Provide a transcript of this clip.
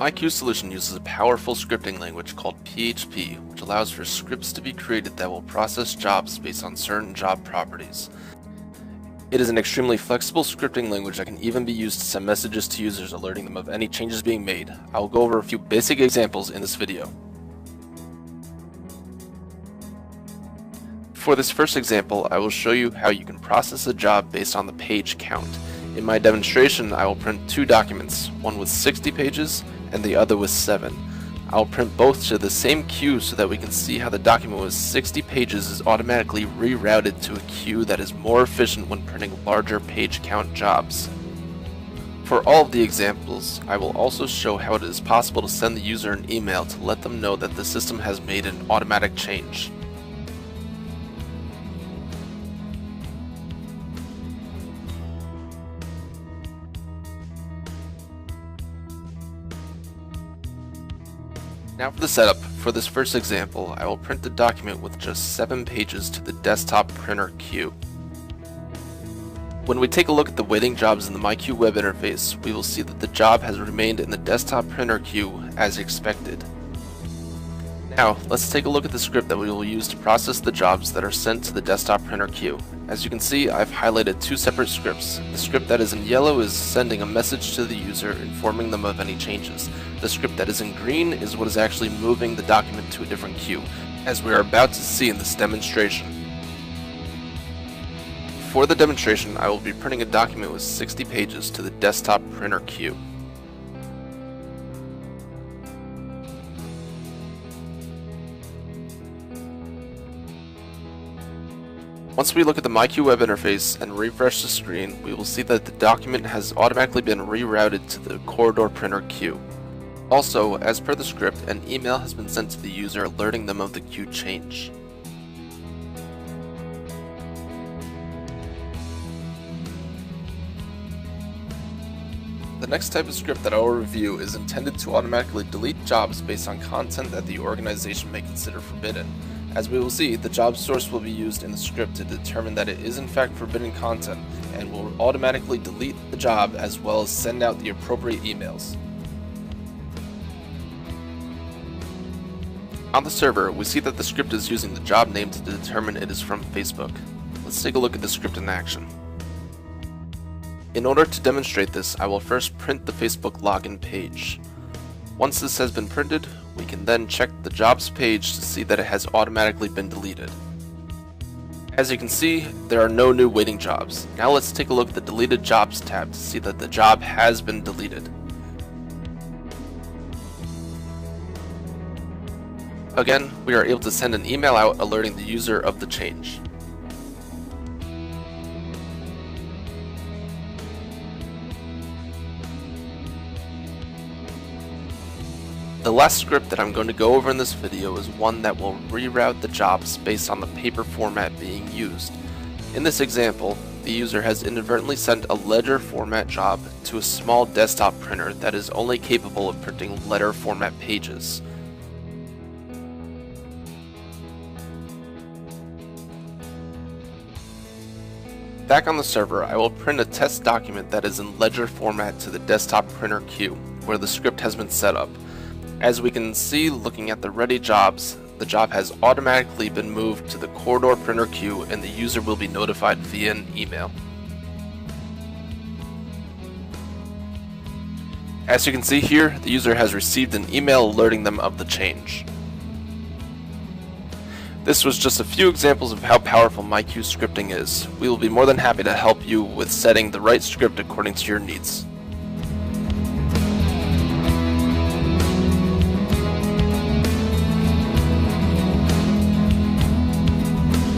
MyQ solution uses a powerful scripting language called PHP, which allows for scripts to be created that will process jobs based on certain job properties. It is an extremely flexible scripting language that can even be used to send messages to users alerting them of any changes being made. I will go over a few basic examples in this video. For this first example, I will show you how you can process a job based on the page count. In my demonstration, I will print two documents, one with 60 pages and the other with 7. I will print both to the same queue so that we can see how the document with 60 pages is automatically rerouted to a queue that is more efficient when printing larger page count jobs. For all of the examples, I will also show how it is possible to send the user an email to let them know that the system has made an automatic change. Now for the setup. For this first example, I will print the document with just 7 pages to the desktop printer queue. When we take a look at the waiting jobs in the MyQ web interface, we will see that the job has remained in the desktop printer queue as expected. Now, let's take a look at the script that we will use to process the jobs that are sent to the desktop printer queue. As you can see, I've highlighted two separate scripts. The script that is in yellow is sending a message to the user informing them of any changes. The script that is in green is what is actually moving the document to a different queue, as we are about to see in this demonstration. For the demonstration, I will be printing a document with 60 pages to the desktop printer queue. Once we look at the MyQ web interface and refresh the screen, we will see that the document has automatically been rerouted to the corridor printer queue. Also, as per the script, an email has been sent to the user alerting them of the queue change. The next type of script that I will review is intended to automatically delete jobs based on content that the organization may consider forbidden. As we will see, the job source will be used in the script to determine that it is in fact forbidden content and will automatically delete the job as well as send out the appropriate emails. On the server, we see that the script is using the job name to determine it is from Facebook. Let's take a look at the script in action. In order to demonstrate this, I will first print the Facebook login page. Once this has been printed, we can then check the jobs page to see that it has automatically been deleted. As you can see, there are no new waiting jobs. Now let's take a look at the deleted jobs tab to see that the job has been deleted. Again, we are able to send an email out alerting the user of the change. The last script that I'm going to go over in this video is one that will reroute the jobs based on the paper format being used. In this example, the user has inadvertently sent a ledger format job to a small desktop printer that is only capable of printing letter format pages. Back on the server, I will print a test document that is in ledger format to the desktop printer queue, where the script has been set up. As we can see looking at the ready jobs, the job has automatically been moved to the corridor printer queue and the user will be notified via an email. As you can see here, the user has received an email alerting them of the change. This was just a few examples of how powerful MyQ scripting is. We will be more than happy to help you with setting the right script according to your needs.